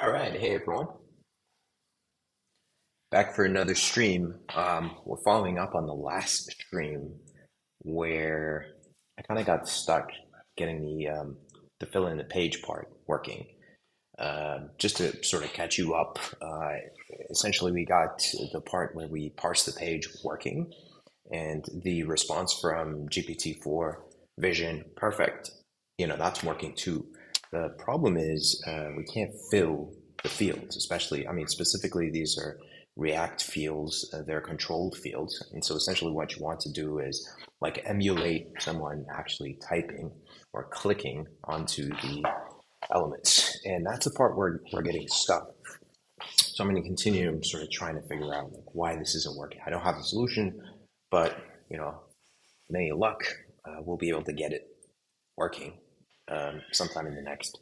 All right, hey everyone, back for another stream. We're following up on the last stream where I kind of got stuck getting the fill in the page part working. Just to sort of catch you up, essentially we got the part where we parse the page working, and the response from GPT-4 Vision, perfect. That's working too. The problem is we can't fill the fields, especially, I mean, specifically, these are React fields, they're controlled fields. And so essentially what you want to do is like emulate someone actually typing or clicking onto the elements. And that's the part where we're getting stuck. So I'm going to continue sort of trying to figure out like why this isn't working. I don't have a solution, but with any luck, we'll be able to get it working sometime in the next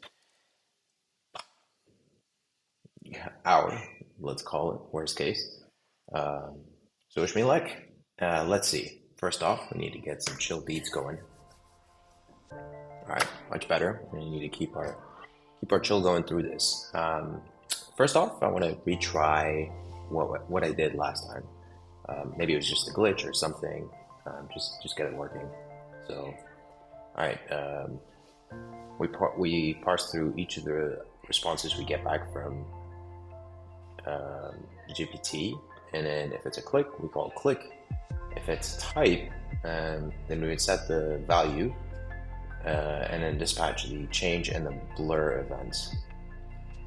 hour, let's call it, worst case. So wish me luck. Let's see. First off, we need to get some chill beats going. All right, much better. We need to keep our chill going through this. First off, I want to retry what I did last time. Maybe it was just a glitch or something. Just get it working. So, all right. We parse through each of the responses we get back from GPT, and then if it's a click, we call it click. If it's type, then we would set the value, and then dispatch the change and the blur events.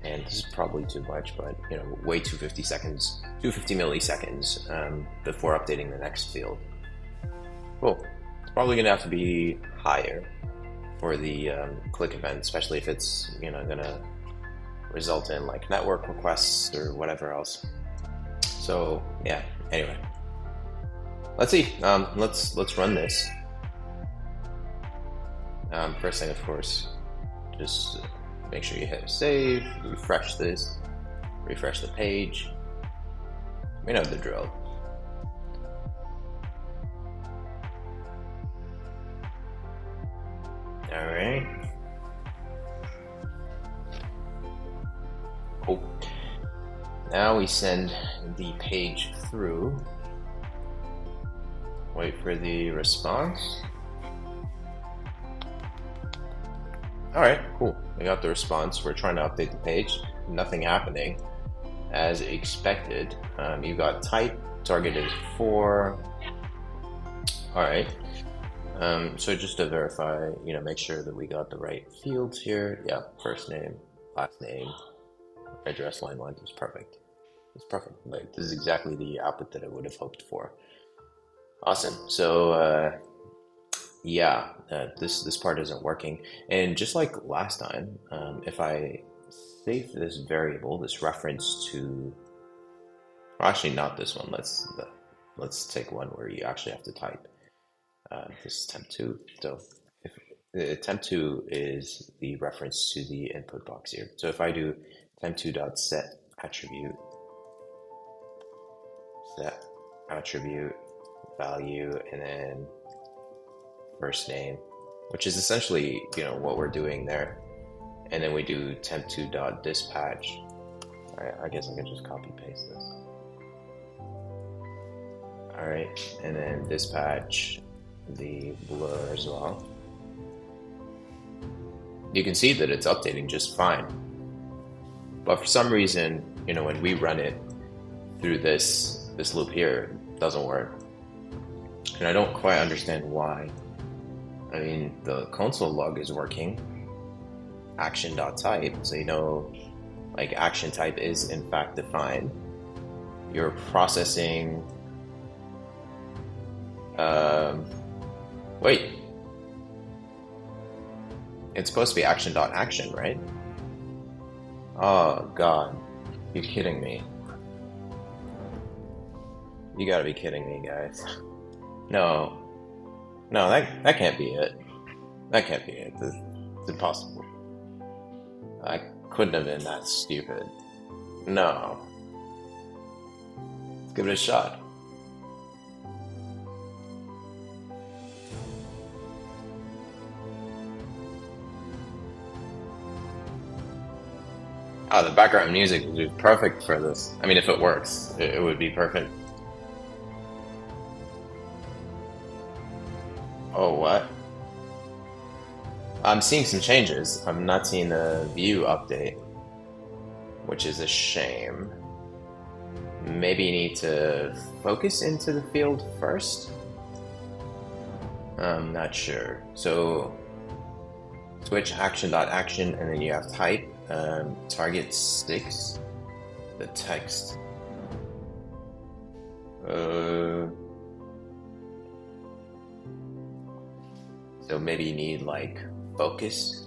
And this is probably too much, but wait 250 seconds, 250 milliseconds before updating the next field. Cool. It's probably gonna have to be higher for the click event, especially if it's gonna result in like network requests or whatever else. So yeah. Anyway, let's see. Let's run this. First thing, of course, just make sure you hit save, refresh this, refresh the page. We know the drill. All right. Cool. Now we send the page through. Wait for the response. All right, cool. We got the response. We're trying to update the page. Nothing happening as expected. You got type, target is 4. All right. So just to verify, make sure that we got the right fields here. Yeah, first name, last name, address, line length was perfect. It's perfect. Like this is exactly the output that I would have hoped for. Awesome. So yeah, this part isn't working. And just like last time, if I save this variable, this reference to, well, actually not this one. Let's take one where you actually have to type. This is temp2. So if temp2 is the reference to the input box here. So if I do temp2.set attribute, set attribute value, and then first name, which is essentially what we're doing there, and then we do temp2.dispatch. I guess I can just copy paste this. All right, and then dispatch the blur as well. You can see that it's updating just fine, but for some reason, when we run it through this loop here, it doesn't work, and I don't quite understand why. I mean, the console log is working, action.type, so like action type is in fact defined. You're processing. Wait, it's supposed to be action.action, right? Oh God, you're kidding me. You gotta be kidding me, guys. No, that can't be it. That can't be it. It's impossible. I couldn't have been that stupid. No. Let's give it a shot. Oh, the background music would be perfect for this. I mean, if it works, it would be perfect. Oh, what? I'm seeing some changes. I'm not seeing the view update, which is a shame. Maybe you need to focus into the field first? I'm not sure. So switch action.action and then you have type, target 6, the text. Uh, so maybe you need like focus.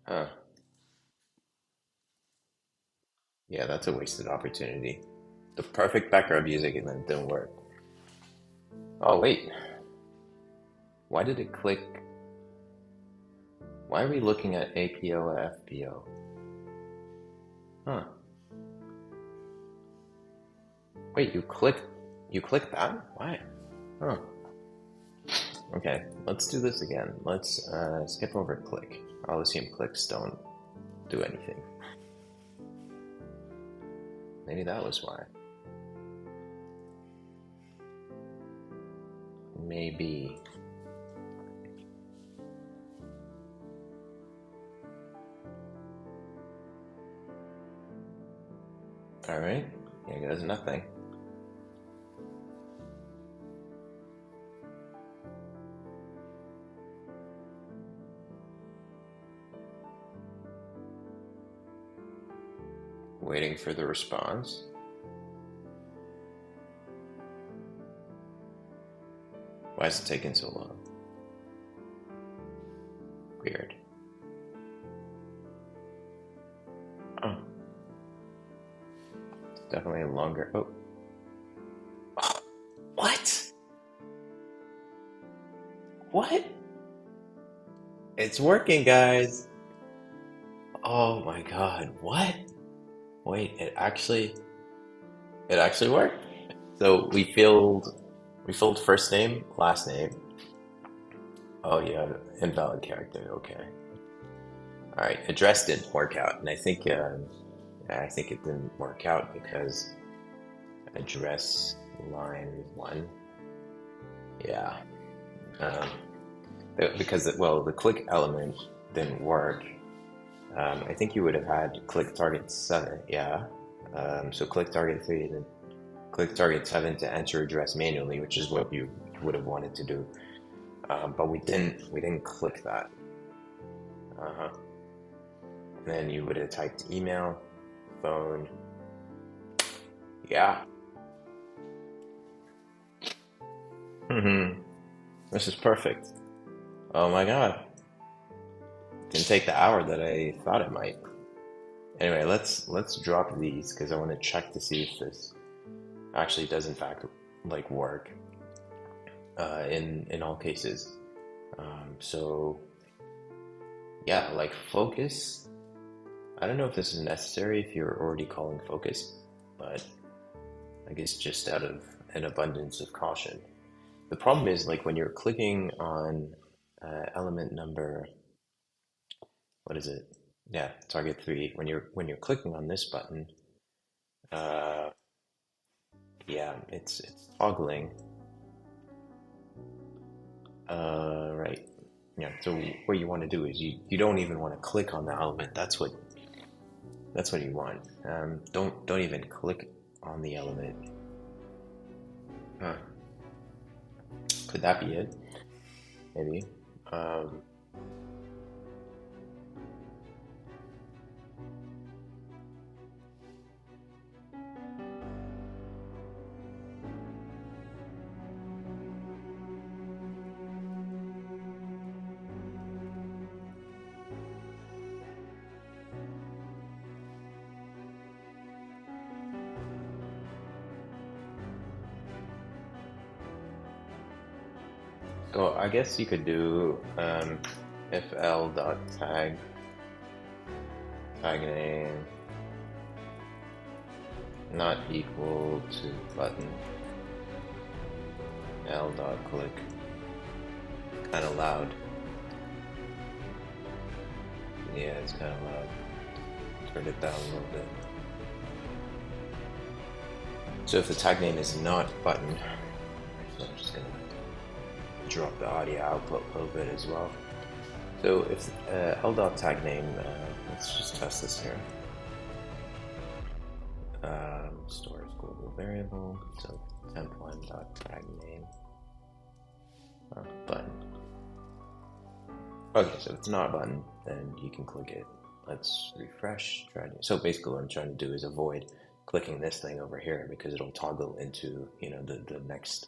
Huh. Yeah, that's a wasted opportunity. The perfect background music and then it didn't work. Oh, wait. Why did it click? Why are we looking at APO or FPO? Huh. Wait, you clicked that? Why? Huh. Okay, let's do this again. Let's skip over click. I'll assume clicks don't do anything. Maybe that was why. Maybe. Alright, here goes nothing. Waiting for the response. Why is it taking so long? Weird. Oh. It's definitely longer. Oh. Oh. What? What? It's working, guys. Oh my god, what? Wait, it actually worked. So we filled first name, last name. Oh yeah, invalid character. Okay. All right. Address didn't work out, and I think it didn't work out because address line 1. Yeah. Um, because the click element didn't work. I think you would have had click target 7. Yeah. So click target 3 and then click target 7 to enter address manually, which is what you would have wanted to do. But we didn't click that. Uh-huh. And then you would have typed email, phone. Yeah. This is perfect. Oh my god. Didn't take the hour that I thought it might. Anyway, let's drop these because I want to check to see if this actually does in fact like work in all cases. So yeah, like focus. I don't know if this is necessary if you're already calling focus, but I guess just out of an abundance of caution. The problem is like when you're clicking on element number, what is it? Yeah, target 3. When you're clicking on this button, uh, yeah, it's toggling. Right. Yeah. So what you want to do is you don't even want to click on the element. That's what you want. Don't even click on the element. Huh. Could that be it? Maybe. Um, so I guess you could do if l dot tag tag name not equal to button L dot click. Kind of loud. Yeah, it's kind of loud. Turn it down a little bit. So if the tag name is not button, so I'm just gonna drop the audio output a little bit as well. So if L dot tag name, let's just test this here. Stores global variable, so temp1 dot tag name button. Okay, so if it's not a button, then you can click it. Let's refresh. So basically, what I'm trying to do is avoid clicking this thing over here because it'll toggle into the next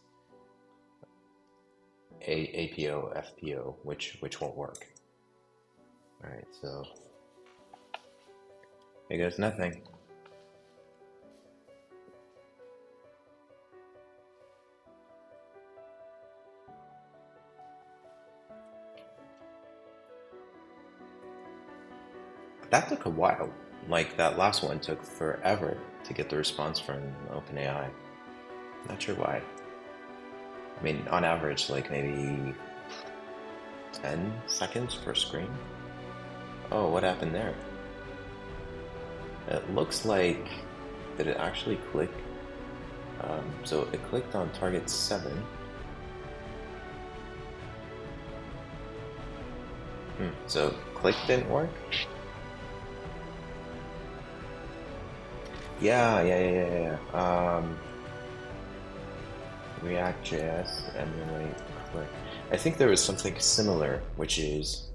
APO FPO, which won't work. All right, so here goes nothing. That took a while. Like that last one took forever to get the response from OpenAI. Not sure why. I mean, on average, like maybe 10 seconds per screen. Oh, what happened there? It looks like, did it actually click? So it clicked on target 7. So click didn't work? Yeah. React.js emulate click. I think there was something similar, which is,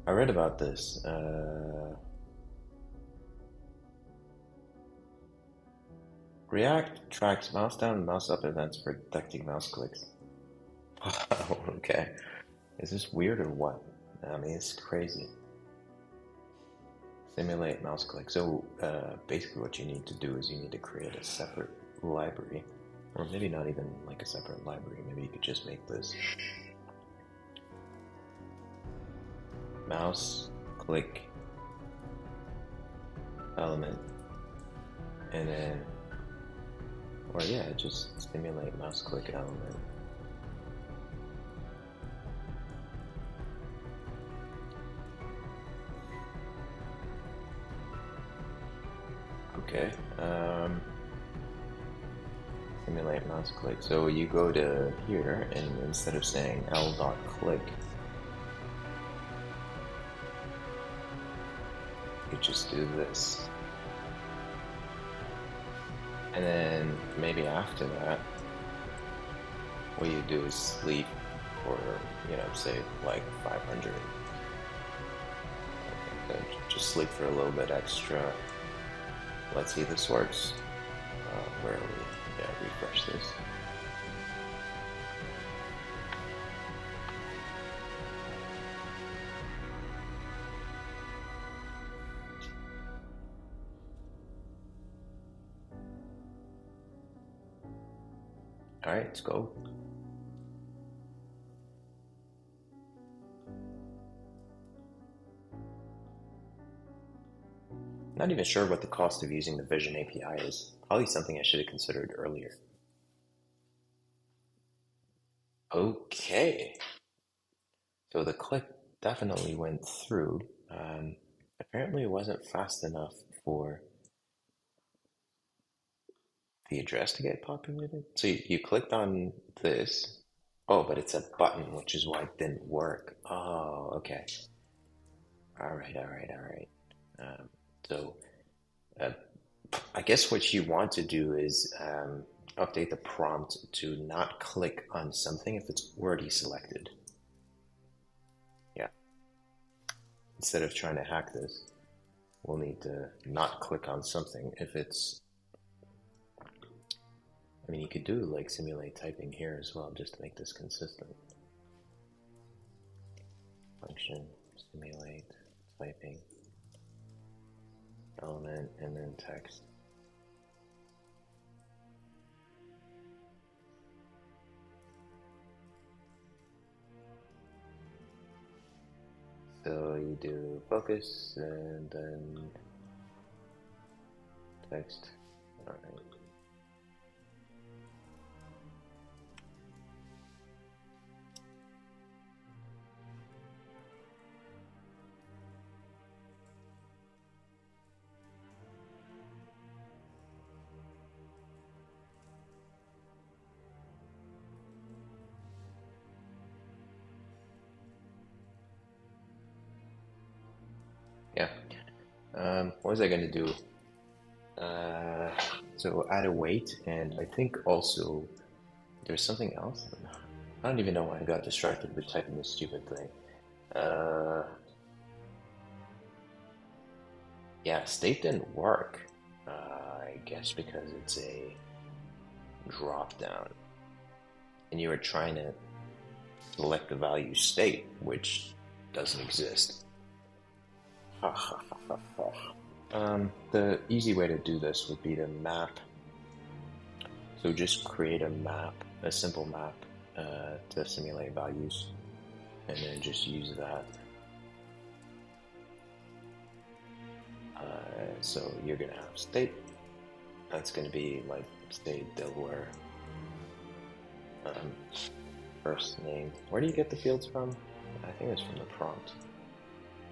I read about this. React tracks mouse down and mouse up events for detecting mouse clicks. Wow, okay. Is this weird or what? I mean, it's crazy. Simulate mouse click. So basically what you need to do is you need to create a separate library, or maybe not even like a separate library. Maybe you could just make this mouse click element, and then, or yeah, just simulate mouse click element. Okay, simulate mouse click. So you go to here, and instead of saying L.click, you just do this. And then maybe after that, what you do is sleep for, say like 500. Okay, just sleep for a little bit extra. Let's see if this works. Where are we? Yeah, refresh this. All right, let's go. Not even sure what the cost of using the Vision API is. Probably something I should have considered earlier. Okay. So the click definitely went through. Apparently it wasn't fast enough for the address to get populated. So you clicked on this. Oh, but it's a button, which is why it didn't work. Oh, okay. All right. So I guess what you want to do is update the prompt to not click on something if it's already selected. Yeah. Instead of trying to hack this, we'll need to not click on something if it's, I mean, you could do like simulate typing here as well, just to make this consistent. Function, simulate typing, element, and then text. So we do focus and then text. All right. Yeah. What was I going to do? So add a weight, and I think also there's something else. I don't even know why I got distracted with typing this stupid thing. Uh, yeah, state didn't work. I guess because it's a drop down, and you were trying to select the value state, which doesn't exist. Ha ha ha ha ha. The easy way to do this would be to map. So just create a map, a simple map to simulate values, and then just use that. So you're gonna have state. That's gonna be like state Delaware. First name. Where do you get the fields from? I think it's from the prompt.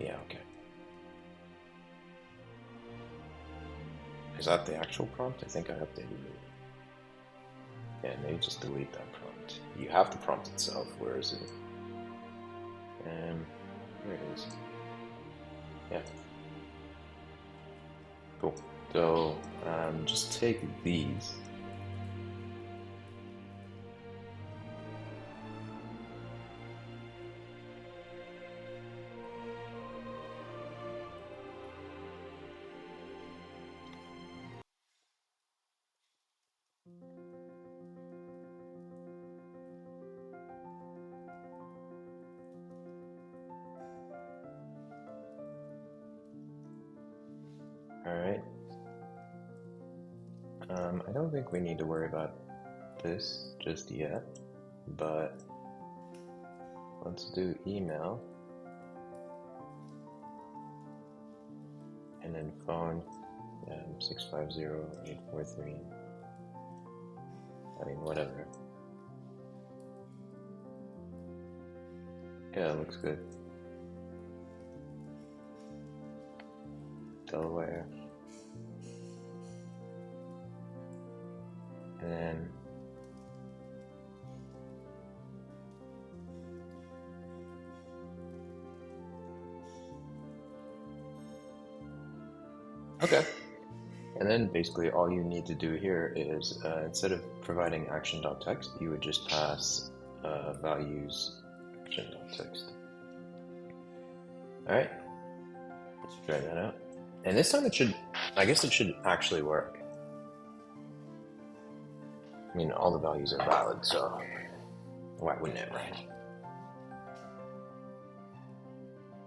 Yeah, okay. Is that the actual prompt? I think I updated it. Yeah, maybe just delete that prompt. You have the prompt itself. Where is it? Here it is. Yeah. Cool. So just take these. All right. I don't think we need to worry about this just yet, but let's do email and then phone 650-843. I mean, whatever. Yeah, it looks good. Delaware. And then okay. And then basically all you need to do here is instead of providing action.text, you would just pass values action.text. All right, let's try that out. And this time it should, I guess it should actually work. I mean, all the values are valid, so why wouldn't it, right?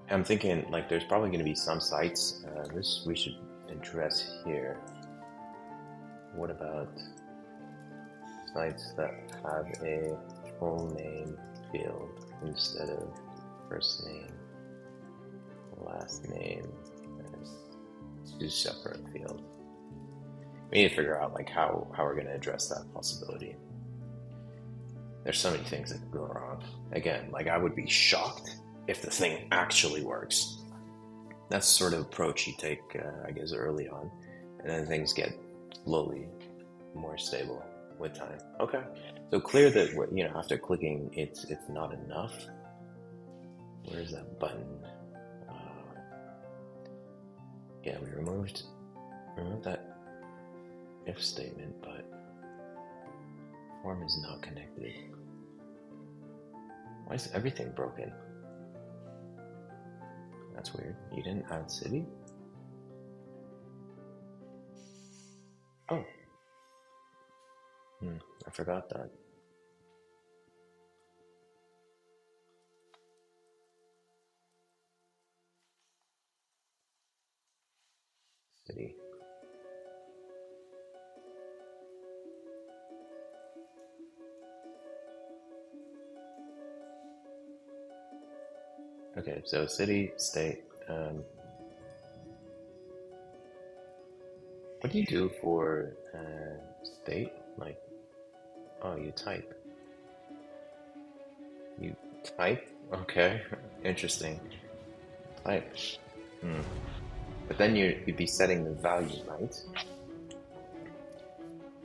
I'm thinking like there's probably going to be some sites, this we should address here. What about sites that have a full name field instead of first name, last name as two separate fields? We need to figure out like how we're going to address that possibility. There's so many things that could go wrong. Again, like I would be shocked if the thing actually works. That's the sort of approach you take, I guess, early on, and then things get slowly more stable with time. Okay, so clear that after clicking, it's not enough. Where's that button? Yeah, we removed that if statement, but form is not connected. Why is everything broken? That's weird. You didn't add city? Oh. I forgot that. City. Okay, so city, state. What do you do for state? Like, oh, you type. You type? Okay, interesting. Type. Hmm. But then you'd be setting the value, right?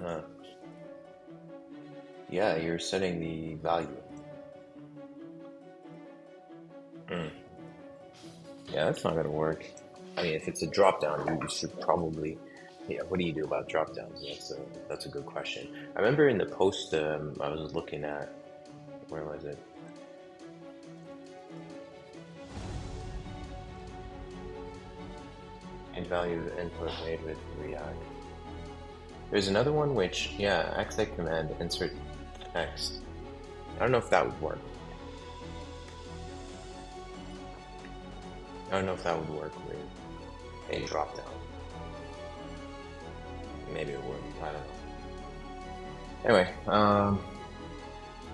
Uh, yeah, you're setting the value. Hmm. Yeah, that's not gonna work. I mean, if it's a drop down, you should probably. Yeah, what do you do about drop downs? That's a good question. I remember in the post I was looking at, where was it? And value input made with React. There's another one which, yeah, exit command insert text. I don't know if that would work. I don't know if that would work with a drop down. Maybe it would. I don't know. Anyway,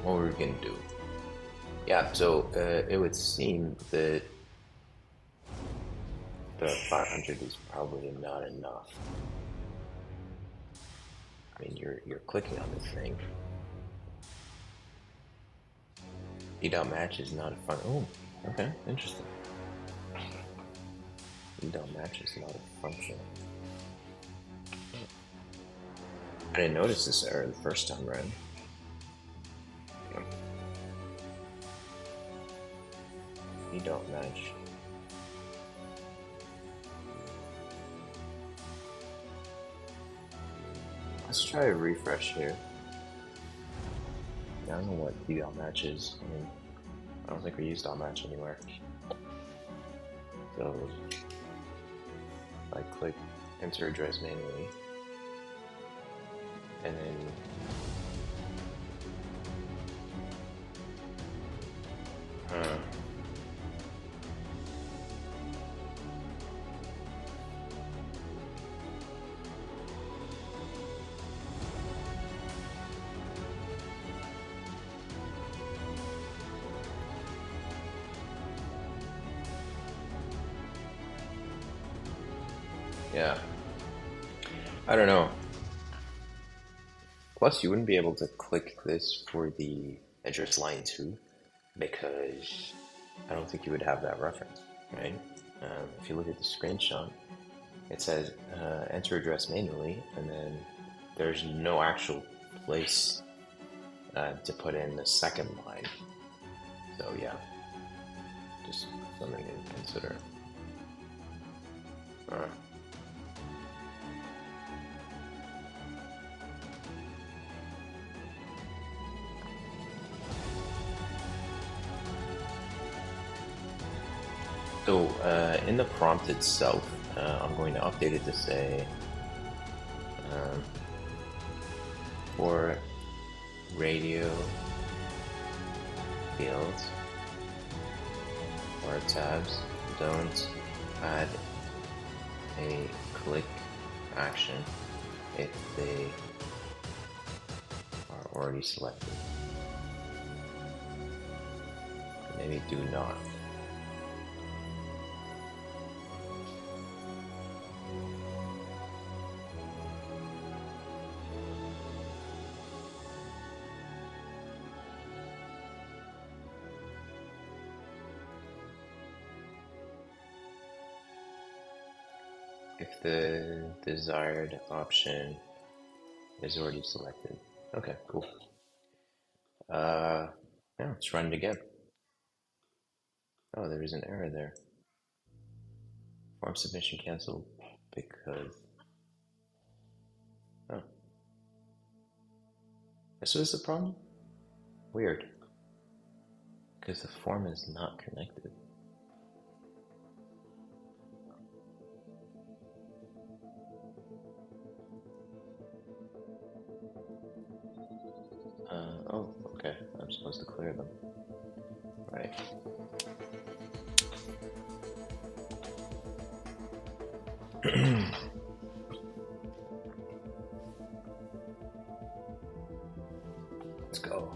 what were we gonna do? Yeah, so it would seem that the 500 is probably not enough. I mean, you're clicking on this thing. E.match is not a fun. Oh, okay, interesting. E.match is not a function. I didn't notice this error the first time around. E.match. Let's try a refresh here. I don't know what E.match is. I mean, I don't think we use .match anywhere. So if I click enter address manually, and then yeah, I don't know. Plus, you wouldn't be able to click this for the address line too, because I don't think you would have that reference, right? If you look at the screenshot, it says enter address manually, and then there's no actual place to put in the second line. So yeah, just something to consider. So in the prompt itself, I'm going to update it to say for radio fields or tabs, don't add a click action if they are already selected. Maybe do not. If the desired option is already selected. Okay, cool. Yeah, let's run it again. Oh, there is an error there. Form submission canceled because. Oh. This was the problem? Weird. Because the form is not connected. Oh, okay. I'm supposed to clear them. Right. Let's go.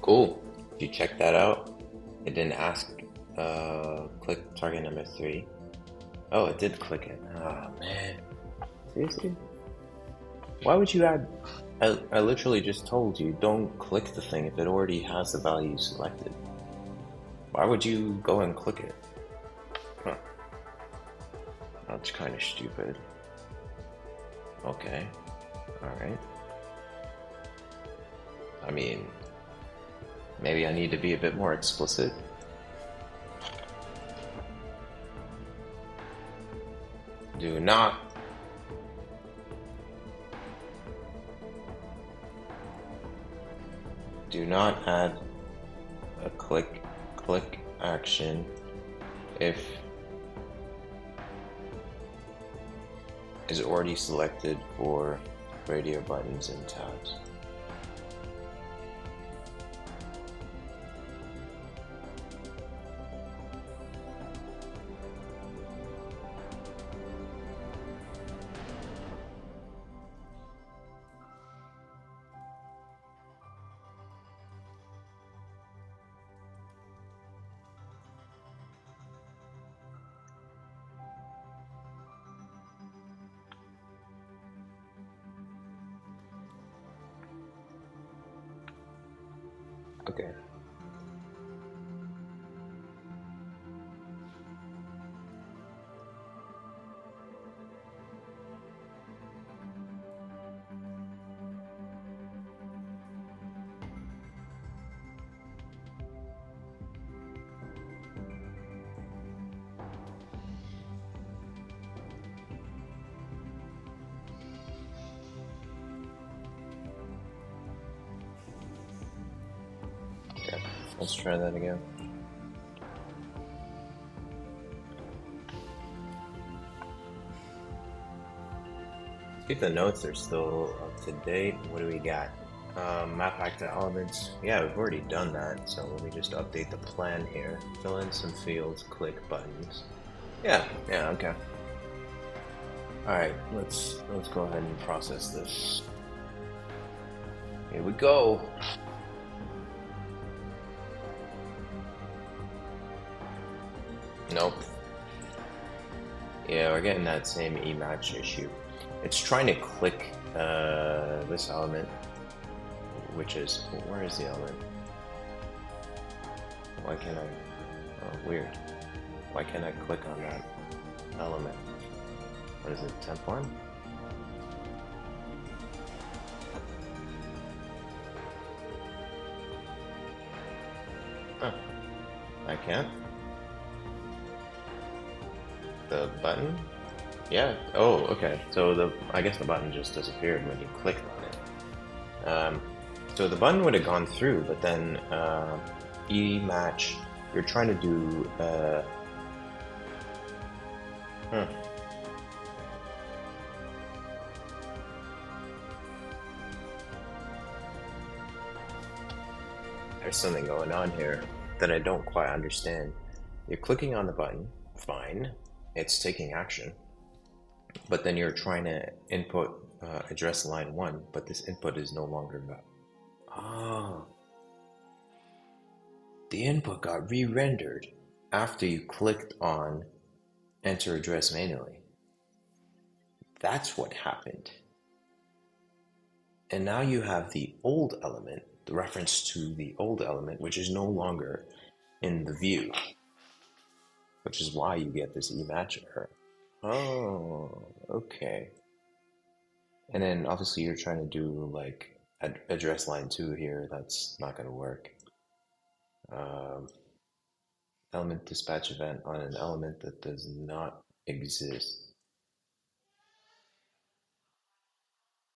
Cool. Did you check that out? It didn't ask, click target number three. Oh, it did click it. Oh, man. Seriously? Why would you add? I literally just told you don't click the thing if it already has the value selected. Why would you go and click it? Huh. That's kind of stupid. Okay. Alright. I mean, maybe I need to be a bit more explicit. Do not add a click action if is already selected for radio buttons and tabs. Okay. Okay. Let's try that again. See if the notes are still up to date. What do we got? Map back to elements. Yeah, we've already done that, so let me just update the plan here. Fill in some fields, click buttons. Yeah, okay. Alright, let's go ahead and process this. Here we go. Nope. Yeah, we're getting that same E-match issue. It's trying to click this element, which is, where is the element? Why can't I, oh, weird. Why can't I click on that element? What is it, temp one? Huh, I can't. The button? Yeah, oh, okay. So I guess the button just disappeared when you clicked on it. So the button would have gone through, but then E-match, you're trying to do, There's something going on here that I don't quite understand. You're clicking on the button, fine, it's taking action, but then you're trying to input address line 1, but this input is no longer valid. Oh, the input got re-rendered after you clicked on enter address manually. That's what happened. And now you have the old element, the reference to the old element, which is no longer in the view, which is why you get this E-match error. Oh, okay. And then obviously you're trying to do like address line 2 here. That's not going to work. Element dispatch event on an element that does not exist.